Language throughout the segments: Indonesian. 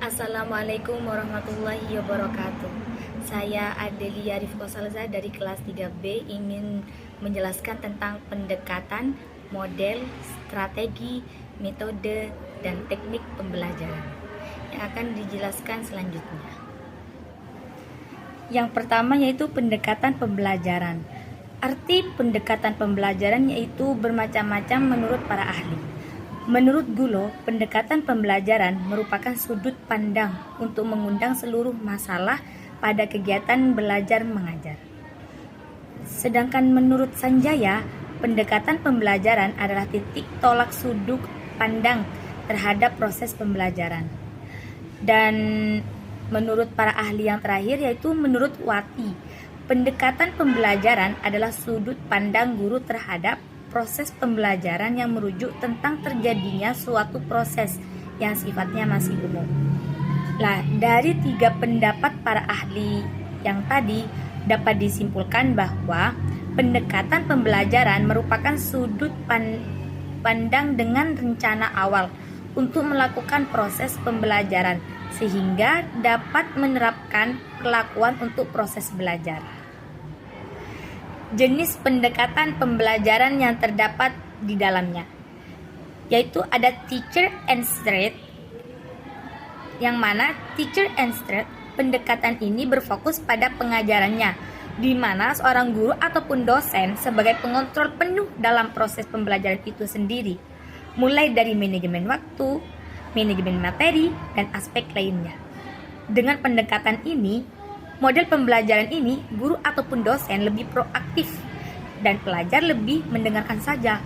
Assalamualaikum warahmatullahi wabarakatuh. Saya Adelia Rifko Salza dari kelas 3B ingin menjelaskan tentang pendekatan, model, strategi, metode, dan teknik pembelajaran yang akan dijelaskan selanjutnya. Yang pertama yaitu pendekatan pembelajaran. Arti pendekatan pembelajaran yaitu bermacam-macam menurut para ahli. Menurut Gulo, pendekatan pembelajaran merupakan sudut pandang untuk mengundang seluruh masalah pada kegiatan belajar mengajar. Sedangkan menurut Sanjaya, pendekatan pembelajaran adalah titik tolak sudut pandang terhadap proses pembelajaran. Dan menurut para ahli yang terakhir yaitu menurut Wati, pendekatan pembelajaran adalah sudut pandang guru terhadap proses pembelajaran yang merujuk tentang terjadinya suatu proses yang sifatnya masih umum. Nah, dari 3 pendapat para ahli yang tadi dapat disimpulkan bahwa pendekatan pembelajaran merupakan sudut pandang dengan rencana awal untuk melakukan proses pembelajaran sehingga dapat menerapkan perlakuan untuk proses belajar. Jenis pendekatan pembelajaran yang terdapat di dalamnya yaitu ada teacher and straight, yang mana teacher and straight pendekatan ini berfokus pada pengajarannya, di mana seorang guru ataupun dosen sebagai pengontrol penuh dalam proses pembelajaran itu sendiri, mulai dari manajemen waktu, manajemen materi, dan aspek lainnya. Dengan pendekatan ini, model pembelajaran ini, guru ataupun dosen lebih proaktif dan pelajar lebih mendengarkan saja.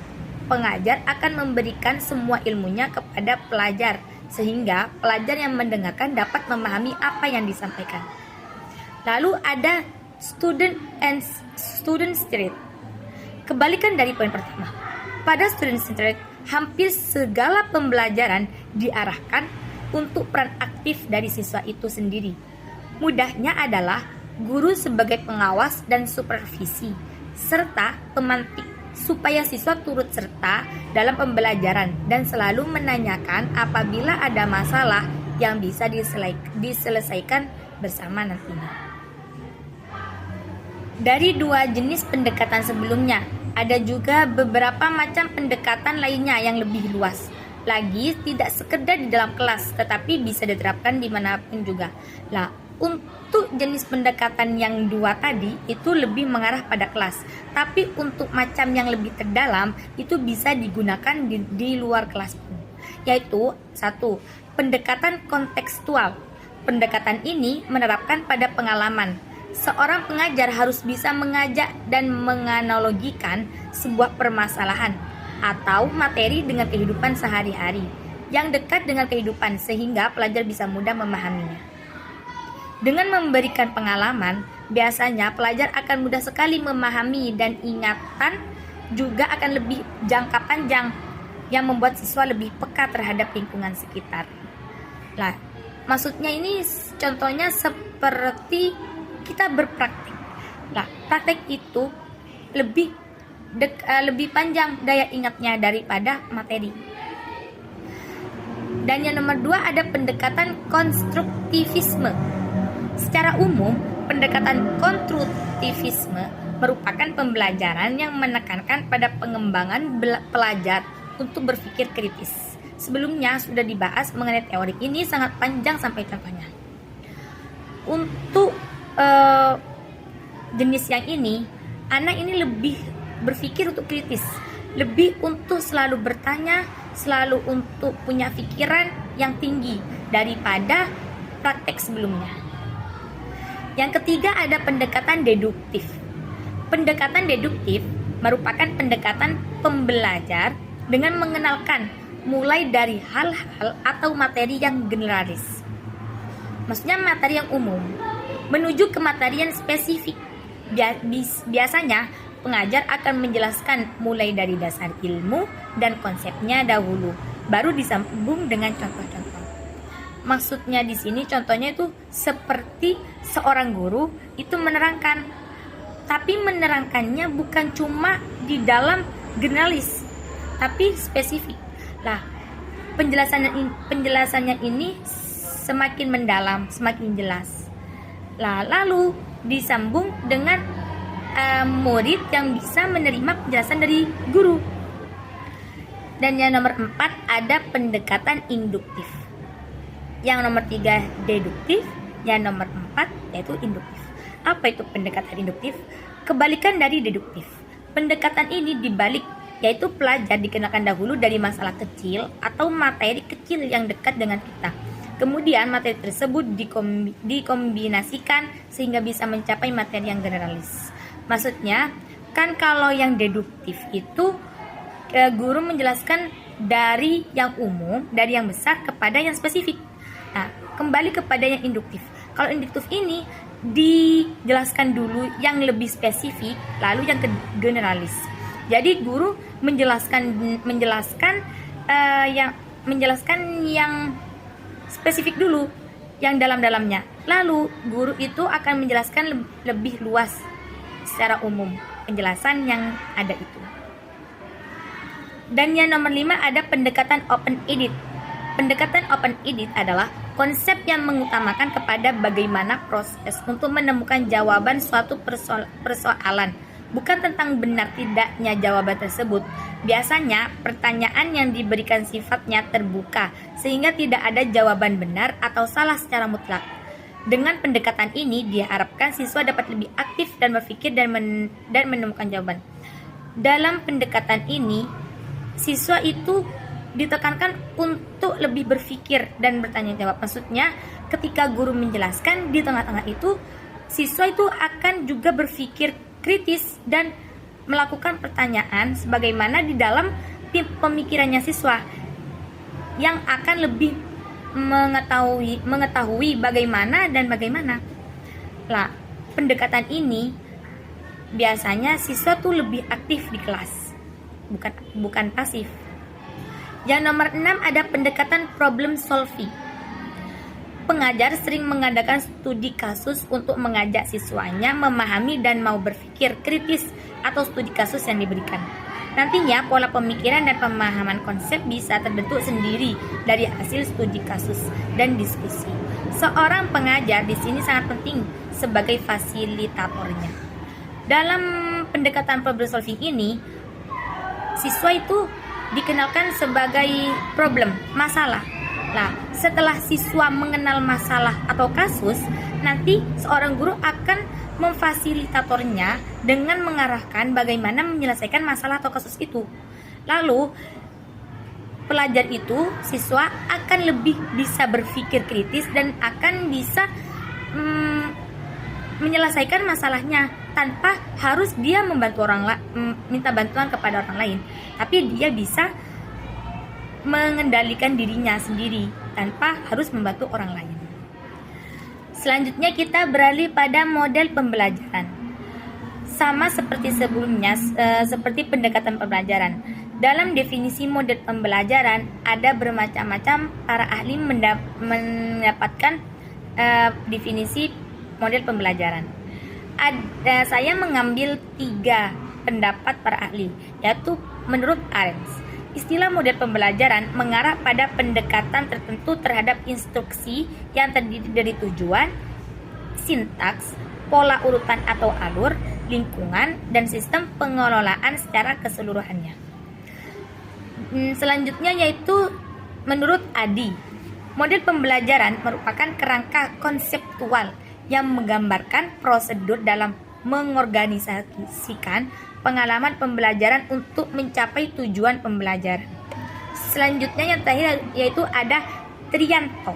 Pengajar akan memberikan semua ilmunya kepada pelajar sehingga pelajar yang mendengarkan dapat memahami apa yang disampaikan. Lalu ada student and student street. Kebalikan dari poin pertama. Pada student street, hampir segala pembelajaran diarahkan untuk peran aktif dari siswa itu sendiri. Mudahnya adalah guru sebagai pengawas dan supervisi, serta pemantik supaya siswa turut serta dalam pembelajaran dan selalu menanyakan apabila ada masalah yang bisa diselesaikan bersama nantinya. Dari 2 jenis pendekatan sebelumnya, ada juga beberapa macam pendekatan lainnya yang lebih luas. Lagi tidak sekedar di dalam kelas, tetapi bisa diterapkan dimanapun juga. Untuk jenis pendekatan yang 2 tadi itu lebih mengarah pada kelas, tapi untuk macam yang lebih terdalam itu bisa digunakan di luar kelas pun. Yaitu 1. Pendekatan kontekstual. Pendekatan ini menerapkan pada pengalaman. Seorang pengajar harus bisa mengajak dan menganalogikan sebuah permasalahan atau materi dengan kehidupan sehari-hari yang dekat dengan kehidupan sehingga pelajar bisa mudah memahaminya. Dengan memberikan pengalaman, biasanya pelajar akan mudah sekali memahami dan ingatan juga akan lebih jangka panjang yang membuat siswa lebih peka terhadap lingkungan sekitar. Maksudnya ini contohnya seperti kita berpraktik. Praktek itu lebih panjang daya ingatnya daripada materi. Dan yang nomor 2 ada pendekatan konstruktivisme. Secara umum, pendekatan konstruktivisme merupakan pembelajaran yang menekankan pada pengembangan pelajar untuk berpikir kritis. Sebelumnya sudah dibahas mengenai teori ini sangat panjang sampai contohnya. Untuk jenis yang ini, anak ini lebih berpikir untuk kritis, lebih untuk selalu bertanya, selalu untuk punya pikiran yang tinggi daripada praktek sebelumnya. Yang ketiga ada pendekatan deduktif. Pendekatan deduktif merupakan pendekatan pembelajar dengan mengenalkan mulai dari hal-hal atau materi yang generalis. Maksudnya materi yang umum menuju ke materi yang spesifik. Biasanya pengajar akan menjelaskan mulai dari dasar ilmu dan konsepnya dahulu, baru disambung dengan contoh-contoh. Maksudnya di sini contohnya itu seperti seorang guru itu menerangkan, tapi menerangkannya bukan cuma di dalam generalis, tapi spesifik. Penjelasannya ini semakin mendalam, semakin jelas. Lalu disambung dengan murid yang bisa menerima penjelasan dari guru. Dan yang nomor 4 ada pendekatan induktif. Yang nomor 3 deduktif. Yang nomor 4 yaitu induktif. Apa itu pendekatan induktif? Kebalikan dari deduktif. Pendekatan ini dibalik, yaitu pelajar dikenalkan dahulu dari masalah kecil atau materi kecil yang dekat dengan kita. Kemudian materi tersebut dikombinasikan sehingga bisa mencapai materi yang generalis. Maksudnya, kan kalau yang deduktif itu guru menjelaskan dari yang umum, dari yang besar kepada yang spesifik. Nah, kembali kepada yang induktif. Kalau induktif ini dijelaskan dulu yang lebih spesifik, lalu yang generalis. Jadi guru menjelaskan yang spesifik dulu, yang dalam-dalamnya. Lalu guru itu akan menjelaskan lebih luas secara umum penjelasan yang ada itu. Dan yang nomor 5 ada pendekatan open-ended. Pendekatan open-ended adalah konsep yang mengutamakan kepada bagaimana proses untuk menemukan jawaban suatu persoalan, bukan tentang benar tidaknya jawaban tersebut. Biasanya pertanyaan yang diberikan sifatnya terbuka, sehingga tidak ada jawaban benar atau salah secara mutlak. Dengan pendekatan ini diharapkan siswa dapat lebih aktif dan berpikir dan menemukan jawaban. Dalam pendekatan ini, siswa itu ditekankan untuk lebih berpikir dan bertanya jawab. Maksudnya, ketika guru menjelaskan di tengah-tengah itu, siswa itu akan juga berpikir kritis dan melakukan pertanyaan sebagaimana di dalam pemikirannya siswa yang akan lebih mengetahui bagaimana dan bagaimana. Lah, pendekatan ini biasanya siswa tuh lebih aktif di kelas, bukan pasif. Yang nomor 6 ada pendekatan problem solving. Pengajar sering mengadakan studi kasus untuk mengajak siswanya memahami dan mau berpikir kritis atau studi kasus yang diberikan. Nantinya pola pemikiran dan pemahaman konsep bisa terbentuk sendiri dari hasil studi kasus dan diskusi. Seorang pengajar di sini sangat penting sebagai fasilitatornya. Dalam pendekatan problem solving ini, siswa itu dikenalkan sebagai problem, masalah. Nah, setelah siswa mengenal masalah atau kasus, nanti seorang guru akan memfasilitatornya dengan mengarahkan bagaimana menyelesaikan masalah atau kasus itu. Lalu, pelajar itu, siswa akan lebih bisa berpikir kritis dan akan bisa menyelesaikan masalahnya tanpa harus dia minta bantuan kepada orang lain, tapi dia bisa mengendalikan dirinya sendiri tanpa harus membantu orang lain. Selanjutnya kita beralih pada model pembelajaran. Sama seperti sebelumnya, seperti pendekatan pembelajaran. Dalam definisi model pembelajaran ada bermacam-macam. Para ahli mendapatkan definisi model pembelajaran. Saya mengambil 3 pendapat para ahli, yaitu menurut Arens, istilah model pembelajaran mengarah pada pendekatan tertentu terhadap instruksi yang terdiri dari tujuan, sintaks, pola urutan atau alur, lingkungan, dan sistem pengelolaan secara keseluruhannya. Selanjutnya yaitu menurut Adi, model pembelajaran merupakan kerangka konseptual yang menggambarkan prosedur dalam mengorganisasikan pengalaman pembelajaran untuk mencapai tujuan pembelajaran. Selanjutnya yang terakhir yaitu ada Trianto.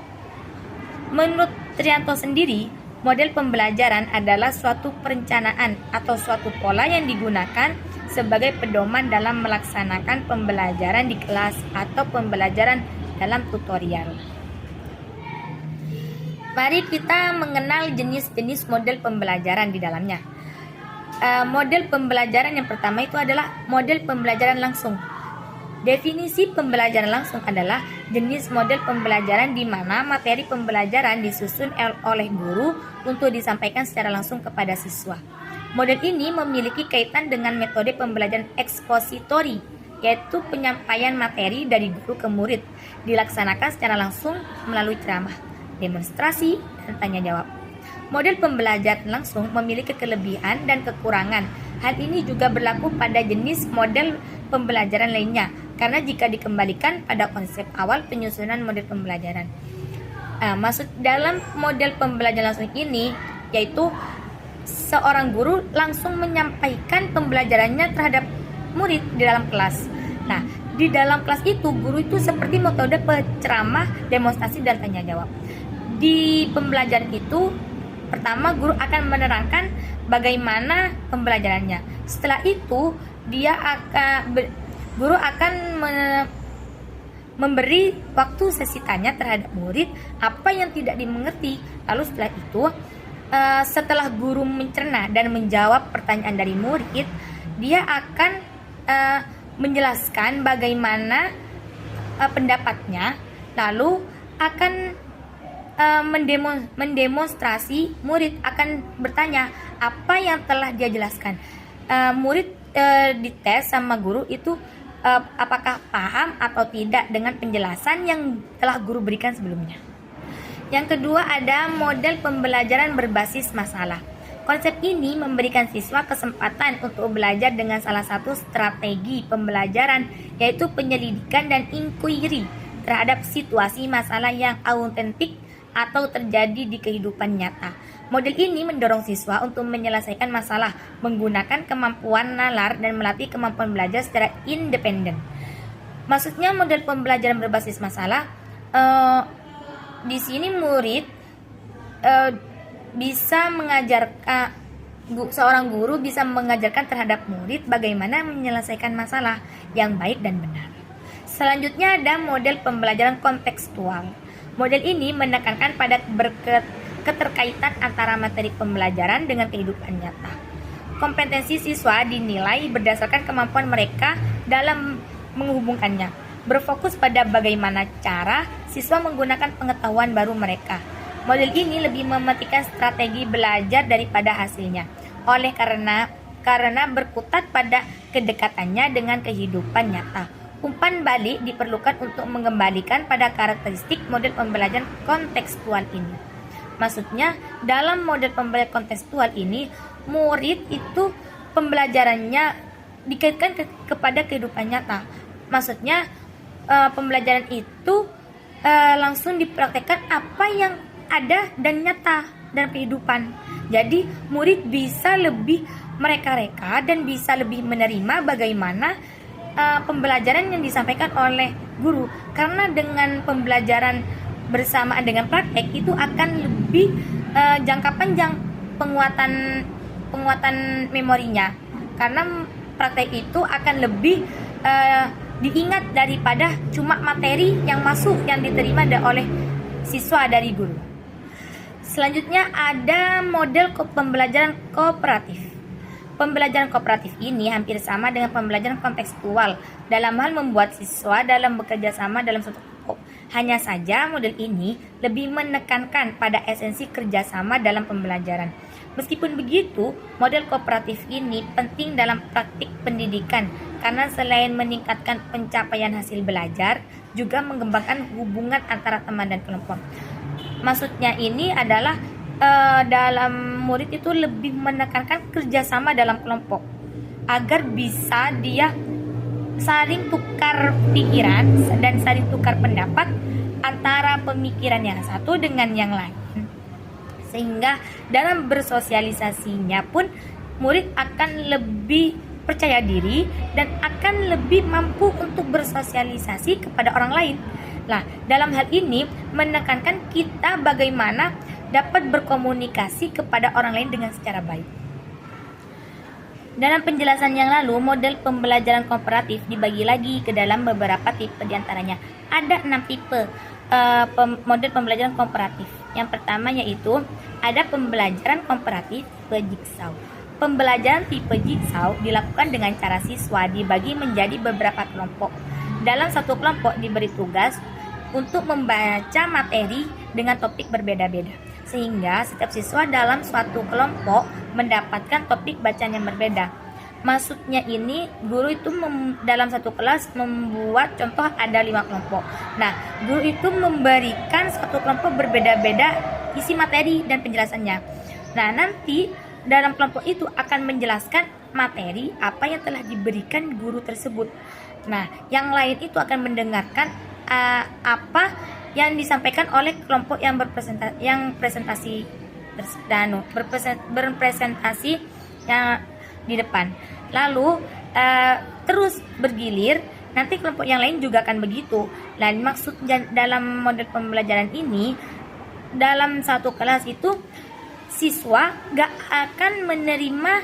Menurut Trianto sendiri, model pembelajaran adalah suatu perencanaan atau suatu pola yang digunakan sebagai pedoman dalam melaksanakan pembelajaran di kelas atau pembelajaran dalam tutorial. Mari kita mengenal jenis-jenis model pembelajaran di dalamnya. Model pembelajaran yang pertama itu adalah model pembelajaran langsung. Definisi pembelajaran langsung adalah jenis model pembelajaran di mana materi pembelajaran disusun oleh guru untuk disampaikan secara langsung kepada siswa. Model ini memiliki kaitan dengan metode pembelajaran ekspositori, yaitu penyampaian materi dari guru ke murid, dilaksanakan secara langsung melalui ceramah, demonstrasi, dan tanya jawab. Model pembelajaran langsung memiliki kelebihan dan kekurangan. Hal ini juga berlaku pada jenis model pembelajaran lainnya, karena jika dikembalikan pada konsep awal penyusunan model pembelajaran. Maksud dalam model pembelajaran langsung ini yaitu seorang guru langsung menyampaikan pembelajarannya terhadap murid di dalam kelas. Nah, di dalam kelas itu guru itu seperti metode penceramah, demonstrasi, dan tanya jawab. Di pembelajaran itu pertama guru akan menerangkan bagaimana pembelajarannya. Setelah itu guru akan memberi waktu sesi tanya terhadap murid apa yang tidak dimengerti. Lalu setelah itu setelah guru mencerna dan menjawab pertanyaan dari murid, dia akan menjelaskan bagaimana pendapatnya, lalu akan mendemonstrasi. Murid akan bertanya apa yang telah dia jelaskan. Murid dites sama guru itu apakah paham atau tidak dengan penjelasan yang telah guru berikan sebelumnya. Yang kedua ada model pembelajaran berbasis masalah. Konsep ini memberikan siswa kesempatan untuk belajar dengan salah satu strategi pembelajaran, yaitu penyelidikan dan inquiry terhadap situasi masalah yang autentik atau terjadi di kehidupan nyata. Model ini mendorong siswa untuk menyelesaikan masalah menggunakan kemampuan nalar dan melatih kemampuan belajar secara independen. Maksudnya model pembelajaran berbasis masalah, di sini murid bisa mengajarkan, seorang guru bisa mengajarkan terhadap murid bagaimana menyelesaikan masalah yang baik dan benar. Selanjutnya ada model pembelajaran kontekstual. Model ini menekankan pada keterkaitan antara materi pembelajaran dengan kehidupan nyata. Kompetensi siswa dinilai berdasarkan kemampuan mereka dalam menghubungkannya, berfokus pada bagaimana cara siswa menggunakan pengetahuan baru mereka. Model ini lebih mementingkan strategi belajar daripada hasilnya, karena berkutat pada kedekatannya dengan kehidupan nyata. Umpan balik diperlukan untuk mengembalikan pada karakteristik model pembelajaran kontekstual ini. Maksudnya, dalam model pembelajaran kontekstual ini, murid itu pembelajarannya dikaitkan kepada kehidupan nyata. Maksudnya, pembelajaran itu langsung dipraktekkan apa yang ada dan nyata dalam kehidupan. Jadi murid bisa lebih mereka-reka dan bisa lebih menerima bagaimana pembelajaran yang disampaikan oleh guru, karena dengan pembelajaran bersamaan dengan praktek itu akan lebih jangka panjang penguatan memorinya, karena praktek itu akan lebih diingat daripada cuma materi yang masuk yang diterima oleh siswa dari guru. Selanjutnya ada model pembelajaran kooperatif. Pembelajaran kooperatif ini hampir sama dengan pembelajaran kontekstual dalam hal membuat siswa dalam bekerja sama dalam suatu kelompok. Hanya saja model ini lebih menekankan pada esensi kerjasama dalam pembelajaran. Meskipun begitu, model kooperatif ini penting dalam praktik pendidikan karena selain meningkatkan pencapaian hasil belajar, juga mengembangkan hubungan antara teman dan kelompok. Maksudnya ini adalah dalam murid itu lebih menekankan kerjasama dalam kelompok agar bisa dia saling tukar pikiran dan saling tukar pendapat antara pemikiran yang satu dengan yang lain, sehingga dalam bersosialisasinya pun murid akan lebih percaya diri dan akan lebih mampu untuk bersosialisasi kepada orang lain. Nah, dalam hal ini menekankan kita bagaimana dapat berkomunikasi kepada orang lain dengan secara baik. Dalam penjelasan yang lalu, model pembelajaran kooperatif dibagi lagi ke dalam beberapa tipe, diantaranya ada 6 tipe model pembelajaran kooperatif. Yang pertama yaitu ada pembelajaran kooperatif tipe jigsaw. Pembelajaran tipe jigsaw dilakukan dengan cara siswa dibagi menjadi beberapa kelompok. Dalam satu kelompok diberi tugas untuk membaca materi dengan topik berbeda-beda, sehingga setiap siswa dalam suatu kelompok mendapatkan topik bacaan yang berbeda. Maksudnya ini guru itu dalam satu kelas membuat contoh ada 5 kelompok. Nah, guru itu memberikan satu kelompok berbeda-beda isi materi dan penjelasannya. Nah, nanti dalam kelompok itu akan menjelaskan materi apa yang telah diberikan guru tersebut. Nah, yang lain itu akan mendengarkan apa yang disampaikan oleh kelompok yang berpresentasi yang di depan. Lalu terus bergilir, nanti kelompok yang lain juga akan begitu. Dan maksud dalam model pembelajaran ini, dalam satu kelas itu siswa gak akan menerima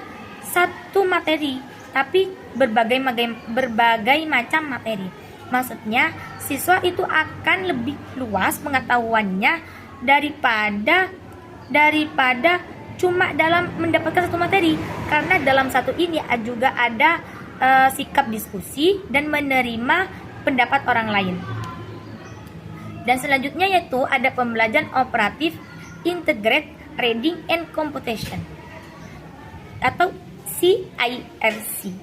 satu materi, tapi berbagai macam materi. Maksudnya siswa itu akan lebih luas pengetahuannya daripada cuma dalam mendapatkan satu materi, karena dalam satu ini juga ada sikap diskusi dan menerima pendapat orang lain. Dan selanjutnya yaitu ada pembelajaran operatif integrate reading and computation atau CIRC.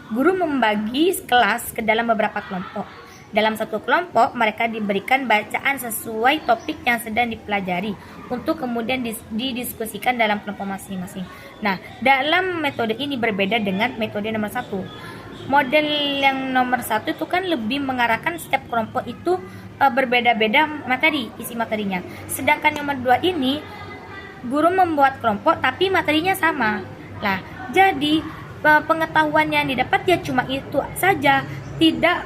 Guru membagi kelas ke dalam beberapa kelompok. Dalam satu kelompok, mereka diberikan bacaan sesuai topik yang sedang dipelajari untuk kemudian didiskusikan dalam kelompok masing-masing. Nah, dalam metode ini berbeda dengan metode nomor 1. Model yang nomor 1 itu kan lebih mengarahkan setiap kelompok itu berbeda-beda materi, isi materinya. Sedangkan nomor 2 ini, guru membuat kelompok tapi materinya sama. Nah, jadi pengetahuan yang didapat ya cuma itu saja, tidak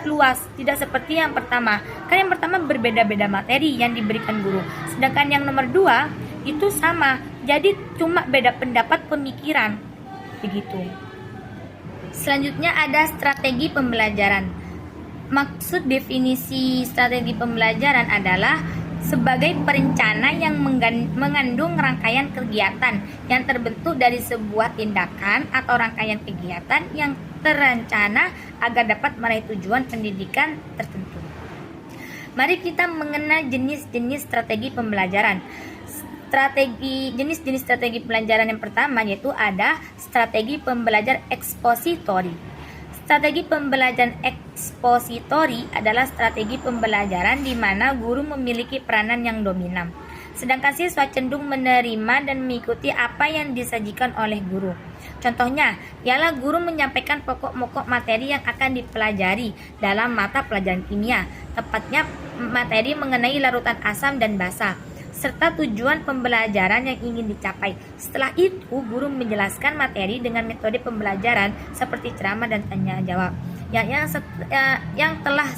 luas, tidak seperti yang pertama. Kan yang pertama berbeda-beda materi yang diberikan guru, sedangkan yang nomor 2 itu sama, jadi cuma beda pendapat pemikiran begitu. Selanjutnya ada strategi pembelajaran. Maksud definisi strategi pembelajaran adalah sebagai perencana yang mengandung rangkaian kegiatan yang terbentuk dari sebuah tindakan atau rangkaian kegiatan yang terencana agar dapat meraih tujuan pendidikan tertentu. Mari kita mengenal jenis-jenis strategi pembelajaran. Jenis-jenis strategi pembelajaran yang pertama yaitu ada strategi pembelajaran ekspositori. Strategi pembelajaran ekspositori adalah strategi pembelajaran di mana guru memiliki peranan yang dominan, sedangkan siswa cenderung menerima dan mengikuti apa yang disajikan oleh guru. Contohnya, ialah guru menyampaikan pokok-pokok materi yang akan dipelajari dalam mata pelajaran kimia, tepatnya materi mengenai larutan asam dan basa, serta tujuan pembelajaran yang ingin dicapai. Setelah itu, guru menjelaskan materi dengan metode pembelajaran seperti ceramah dan tanya jawab. Yang telah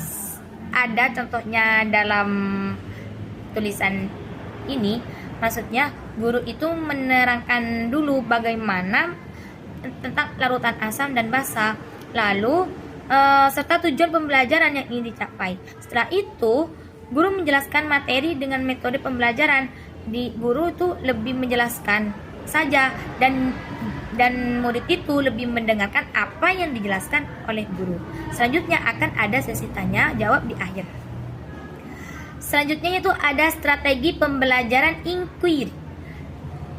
ada contohnya dalam tulisan ini, maksudnya guru itu menerangkan dulu bagaimana tentang larutan asam dan basa, lalu serta tujuan pembelajaran yang ingin dicapai. Setelah itu, guru menjelaskan materi dengan metode pembelajaran. Guru itu lebih menjelaskan saja dan murid itu lebih mendengarkan apa yang dijelaskan oleh guru. Selanjutnya akan ada sesi tanya jawab di akhir. Selanjutnya itu ada strategi pembelajaran inquiry.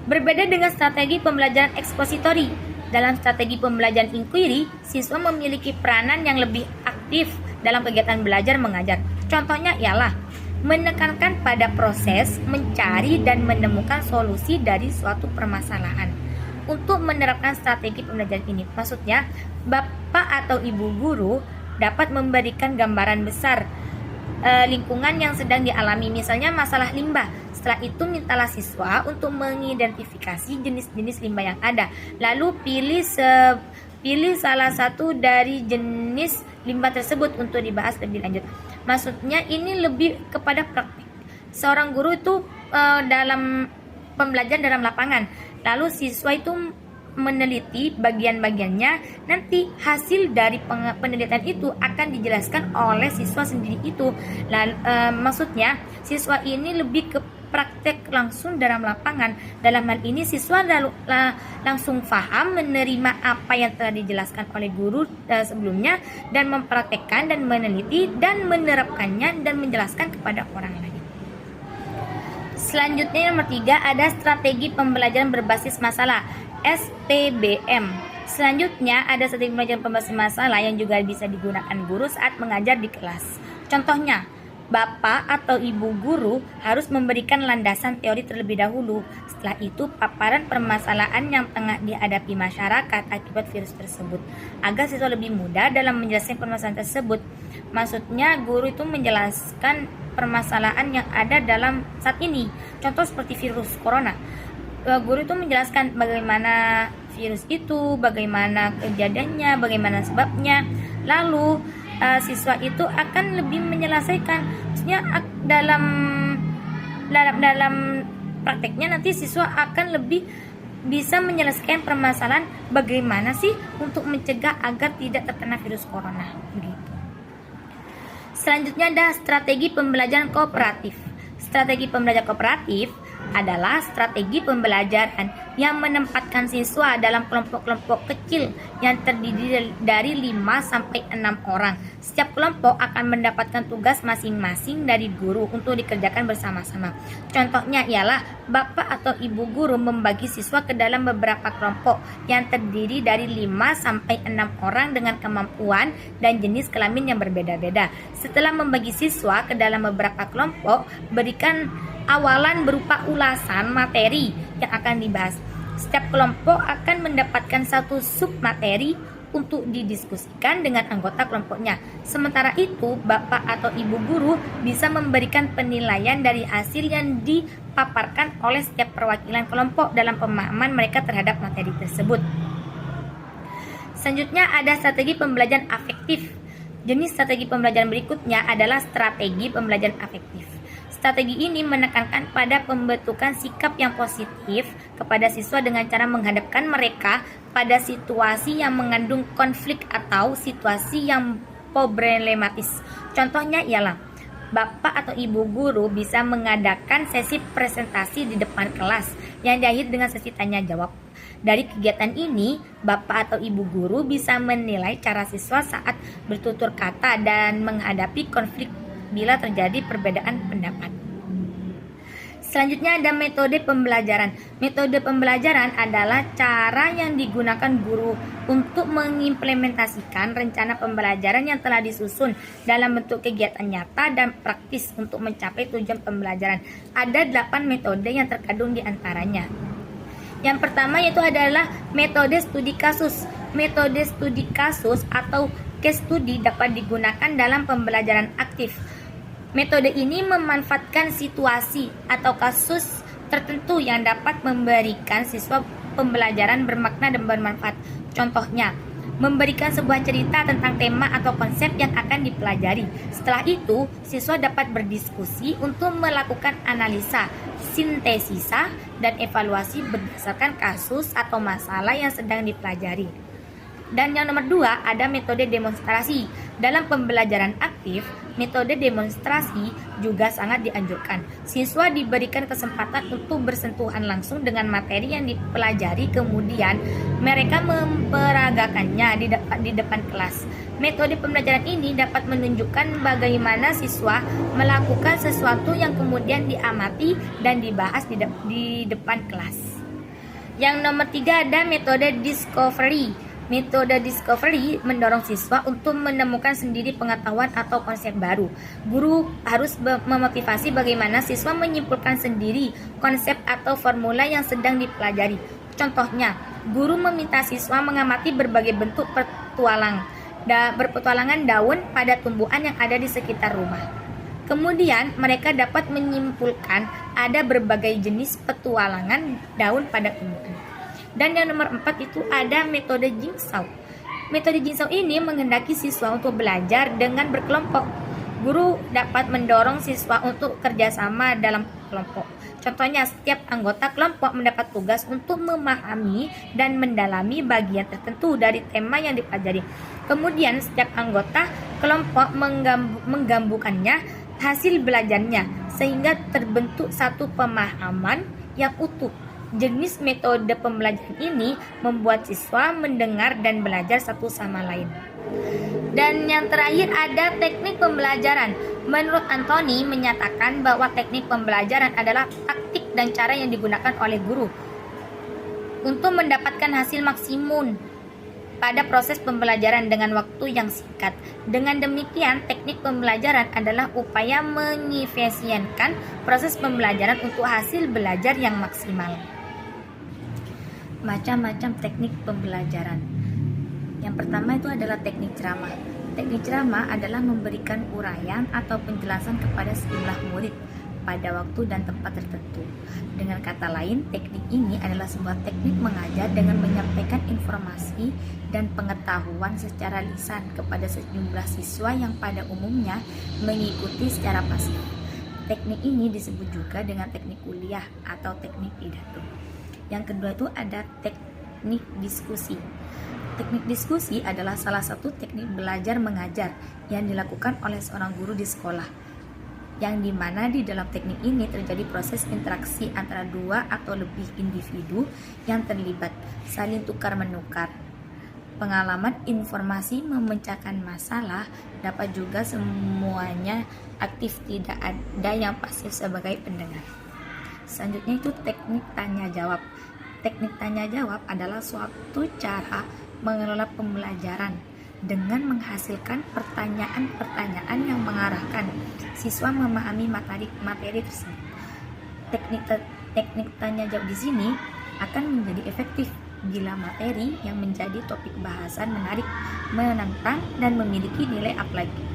Berbeda dengan strategi pembelajaran ekspositori. Dalam strategi pembelajaran inquiry, siswa memiliki peranan yang lebih aktif dalam kegiatan belajar mengajar. Contohnya ialah menekankan pada proses mencari dan menemukan solusi dari suatu permasalahan. Untuk menerapkan strategi pembelajaran ini, maksudnya bapak atau ibu guru dapat memberikan gambaran besar lingkungan yang sedang dialami, misalnya masalah limbah. Setelah itu mintalah siswa untuk mengidentifikasi jenis-jenis limbah yang ada, lalu pilih salah satu dari jenis limbah tersebut untuk dibahas lebih lanjut. Maksudnya ini lebih kepada praktik. Seorang guru itu dalam pembelajaran dalam lapangan, lalu siswa itu meneliti bagian-bagiannya. Nanti hasil dari penelitian itu akan dijelaskan oleh siswa sendiri itu. Lalu, maksudnya siswa ini lebih ke praktek langsung dalam lapangan. Dalam hal ini siswa langsung paham, menerima apa yang telah dijelaskan oleh guru sebelumnya, dan mempraktekkan dan meneliti dan menerapkannya dan menjelaskan kepada orang lain. Selanjutnya nomor 3 ada strategi pembelajaran berbasis masalah, SPBM. Selanjutnya, ada strategi pembelajaran pembahasan masalah yang juga bisa digunakan guru saat mengajar di kelas. Contohnya, Bapak atau Ibu guru harus memberikan landasan teori terlebih dahulu. Setelah itu, paparan permasalahan yang tengah dihadapi masyarakat akibat virus tersebut, agar siswa lebih mudah dalam menjelaskan permasalahan tersebut. Maksudnya, guru itu menjelaskan permasalahan yang ada dalam saat ini. Contoh seperti virus corona. Guru itu menjelaskan bagaimana virus itu, bagaimana kejadiannya, bagaimana sebabnya. Lalu siswa itu akan lebih menyelesaikan, maksudnya dalam prakteknya nanti siswa akan lebih bisa menyelesaikan permasalahan bagaimana sih untuk mencegah agar tidak terkena virus corona begitu. Selanjutnya ada strategi pembelajaran kooperatif. Strategi pembelajaran kooperatif adalah strategi pembelajaran yang menempatkan siswa dalam kelompok-kelompok kecil yang terdiri dari 5-6 orang. Setiap kelompok akan mendapatkan tugas masing-masing dari guru untuk dikerjakan bersama-sama. Contohnya ialah Bapak atau Ibu guru membagi siswa ke dalam beberapa kelompok yang terdiri dari 5-6 orang dengan kemampuan dan jenis kelamin yang berbeda-beda. Setelah membagi siswa ke dalam beberapa kelompok, berikan awalan berupa ulasan materi yang akan dibahas. Setiap kelompok akan mendapatkan satu sub materi untuk didiskusikan dengan anggota kelompoknya. Sementara itu, Bapak atau Ibu guru bisa memberikan penilaian dari hasil yang dipaparkan oleh setiap perwakilan kelompok dalam pemahaman mereka terhadap materi tersebut. Selanjutnya ada strategi pembelajaran afektif. Jenis strategi pembelajaran berikutnya adalah strategi pembelajaran afektif. Strategi ini menekankan pada pembentukan sikap yang positif kepada siswa dengan cara menghadapkan mereka pada situasi yang mengandung konflik atau situasi yang problematis. Contohnya ialah Bapak atau Ibu guru bisa mengadakan sesi presentasi di depan kelas yang diakhiri dengan sesi tanya jawab. Dari kegiatan ini, Bapak atau Ibu guru bisa menilai cara siswa saat bertutur kata dan menghadapi konflik bila terjadi perbedaan pendapat. Selanjutnya ada metode pembelajaran. Metode pembelajaran adalah cara yang digunakan guru untuk mengimplementasikan rencana pembelajaran yang telah disusun dalam bentuk kegiatan nyata dan praktis untuk mencapai tujuan pembelajaran. Ada 8 metode yang terkandung di antaranya. Yang pertama yaitu adalah metode studi kasus. Metode studi kasus atau case study dapat digunakan dalam pembelajaran aktif. Metode ini memanfaatkan situasi atau kasus tertentu yang dapat memberikan siswa pembelajaran bermakna dan bermanfaat. Contohnya, memberikan sebuah cerita tentang tema atau konsep yang akan dipelajari. Setelah itu, siswa dapat berdiskusi untuk melakukan analisa, sintesisa, dan evaluasi berdasarkan kasus atau masalah yang sedang dipelajari. Dan yang nomor 2 ada metode demonstrasi. Dalam pembelajaran aktif, metode demonstrasi juga sangat dianjurkan. Siswa diberikan kesempatan untuk bersentuhan langsung dengan materi yang dipelajari, kemudian mereka memperagakannya di depan kelas. Metode pembelajaran ini dapat menunjukkan bagaimana siswa melakukan sesuatu yang kemudian diamati dan dibahas di depan kelas. Yang nomor 3 ada metode discovery. Metode discovery mendorong siswa untuk menemukan sendiri pengetahuan atau konsep baru. Guru harus memotivasi bagaimana siswa menyimpulkan sendiri konsep atau formula yang sedang dipelajari. Contohnya, guru meminta siswa mengamati berbagai bentuk berpetualangan daun pada tumbuhan yang ada di sekitar rumah. Kemudian, mereka dapat menyimpulkan ada berbagai jenis petualangan daun pada tumbuhan. Dan yang nomor 4 itu ada metode jigsaw. Metode jigsaw ini menghendaki siswa untuk belajar dengan berkelompok. Guru dapat mendorong siswa untuk kerjasama dalam kelompok. Contohnya, setiap anggota kelompok mendapat tugas untuk memahami dan mendalami bagian tertentu dari tema yang dipelajari. Kemudian, setiap anggota kelompok menggabungkannya hasil belajarnya sehingga terbentuk satu pemahaman yang utuh. Jenis metode pembelajaran ini membuat siswa mendengar dan belajar satu sama lain. Dan yang terakhir ada teknik pembelajaran. Menurut Anthony menyatakan bahwa teknik pembelajaran adalah taktik dan cara yang digunakan oleh guru untuk mendapatkan hasil maksimum pada proses pembelajaran dengan waktu yang singkat. Dengan demikian, teknik pembelajaran adalah upaya mengefisienkan proses pembelajaran untuk hasil belajar yang maksimal. Macam-macam teknik pembelajaran. Yang pertama itu adalah teknik ceramah. Teknik ceramah adalah memberikan uraian atau penjelasan kepada sejumlah murid pada waktu dan tempat tertentu. Dengan kata lain, teknik ini adalah sebuah teknik mengajar dengan menyampaikan informasi dan pengetahuan secara lisan kepada sejumlah siswa yang pada umumnya mengikuti secara pasif. Teknik ini disebut juga dengan teknik kuliah atau teknik pidato. Yang kedua itu ada teknik diskusi. Teknik diskusi adalah salah satu teknik belajar mengajar yang dilakukan oleh seorang guru di sekolah, yang dimana di dalam teknik ini terjadi proses interaksi antara dua atau lebih individu yang terlibat, saling tukar-menukar pengalaman, informasi, memecahkan masalah, dapat juga semuanya aktif, tidak ada yang pasif sebagai pendengar. Selanjutnya itu teknik tanya-jawab. Teknik tanya-jawab adalah suatu cara mengelola pembelajaran dengan menghasilkan pertanyaan-pertanyaan yang mengarahkan siswa memahami materi tersebut. Teknik tanya jawab di sini akan menjadi efektif bila materi yang menjadi topik bahasan menarik, menantang, dan memiliki nilai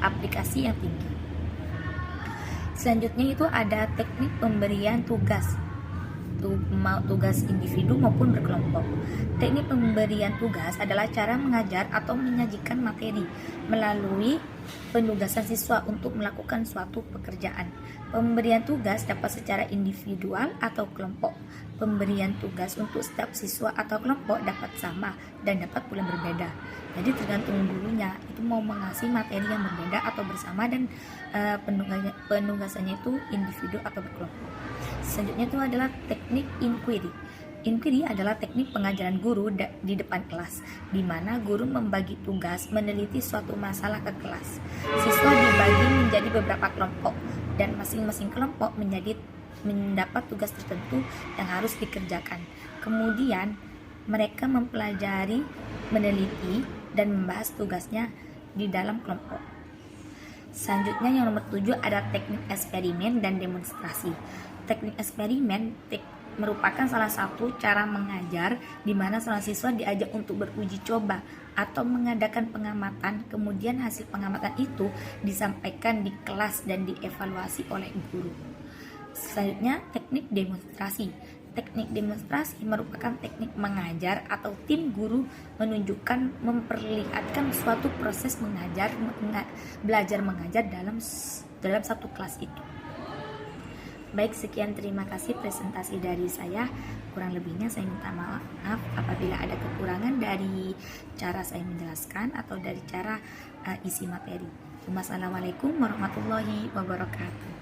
aplikasi yang tinggi. Selanjutnya itu ada teknik pemberian tugas individu maupun berkelompok. Teknik pemberian tugas adalah cara mengajar atau menyajikan materi melalui penugasan siswa untuk melakukan suatu pekerjaan. Pemberian tugas dapat secara individual atau kelompok. Pemberian tugas untuk setiap siswa atau kelompok dapat sama dan dapat pula berbeda. Jadi tergantung gurunya itu mau mengasih materi yang berbeda atau bersama, dan penugasannya itu individu atau berkelompok. Selanjutnya itu adalah teknik inquiry. Inquiry adalah teknik pengajaran guru di depan kelas, di mana guru membagi tugas meneliti suatu masalah ke kelas. Siswa dibagi menjadi beberapa kelompok, dan masing-masing kelompok mendapat tugas tertentu yang harus dikerjakan. Kemudian mereka mempelajari, meneliti, dan membahas tugasnya di dalam kelompok. Selanjutnya yang nomor 7 ada teknik eksperimen dan demonstrasi. Teknik eksperimen merupakan salah satu cara mengajar di mana seorang siswa diajak untuk beruji coba atau mengadakan pengamatan, kemudian hasil pengamatan itu disampaikan di kelas dan dievaluasi oleh guru. Selanjutnya teknik demonstrasi. Teknik demonstrasi merupakan teknik mengajar atau tim guru memperlihatkan suatu proses belajar mengajar dalam satu kelas itu. Baik, sekian, terima kasih presentasi dari saya. Kurang lebihnya saya minta maaf apabila ada kekurangan dari cara saya menjelaskan atau dari cara isi materi. Wassalamualaikum warahmatullahi wabarakatuh.